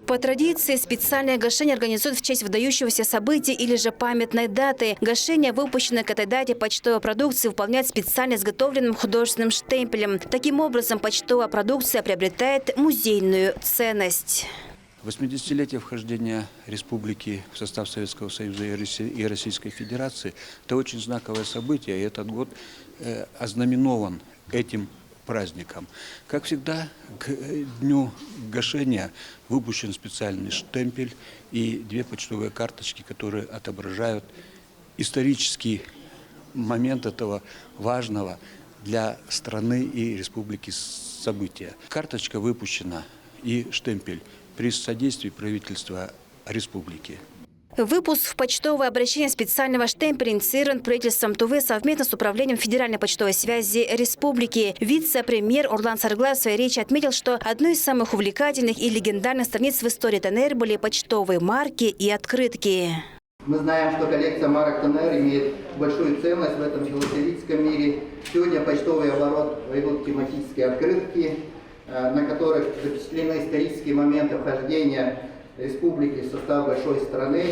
По традиции специальное гашение организуют в честь выдающегося события или же памятной даты. Гашение, выпущенное к этой дате почтовой продукции, выполняет специально изготовленным художественным штемпелем. Таким образом, почтовая продукция приобретает музейную ценность. 80-летие вхождения республики в состав Советского Союза и Российской Федерации – это очень знаковое событие, и этот год ознаменован этим праздником. Как всегда, к дню гашения выпущен специальный штемпель и 2 почтовые карточки, которые отображают исторический момент этого важного для страны и республики события. Карточка выпущена и штемпель при содействии правительства республики. Выпуск в почтовое обращение специального штемпеля инициирован правительством Тувы совместно с Управлением Федеральной почтовой связи республики. Вице-премьер Орлан Сарглаев в своей речи отметил, что одной из самых увлекательных и легендарных страниц в истории ДНР были почтовые марки и открытки. Мы знаем, что коллекция марок ДНР имеет большую ценность в этом филателистском мире. Сегодня почтовый оборот войдут тематические открытки, на которых запечатлены исторические моменты вхождения республики в состав большой страны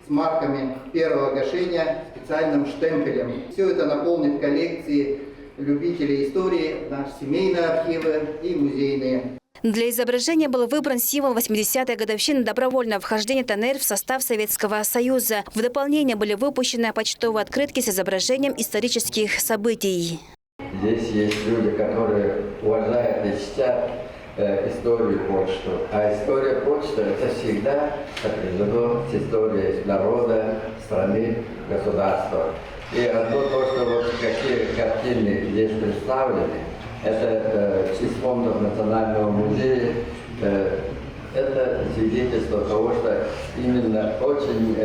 с марками первого гашения, специальным штемпелем. Все это наполнит коллекции любителей истории, наши семейные архивы и музейные. Для изображения был выбран символ 80-й годовщины добровольного вхождения ДНР в состав Советского Союза. В дополнение были выпущены почтовые открытки с изображением исторических событий. Здесь есть люди, которые уважают и чтят историю почты. А история почты – это всегда сопряжено с историей народа, страны, государства. И одно то, что вот какие картины здесь представлены, это из фондов Национального музея, это свидетельство того, что именно очень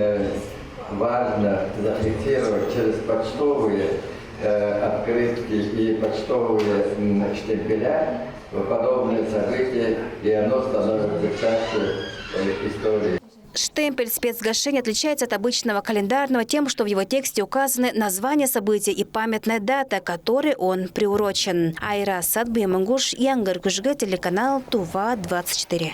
важно зафиксировать через почтовые открытки и почтовые штемпеля подобные события, и оно становится частью истории. Штемпель спецгашения отличается от обычного календарного тем, что в его тексте указаны название события и памятная дата, которой он приурочен. Айра Садбиемангуш, Янгар Кужга, телеканал Тува 24.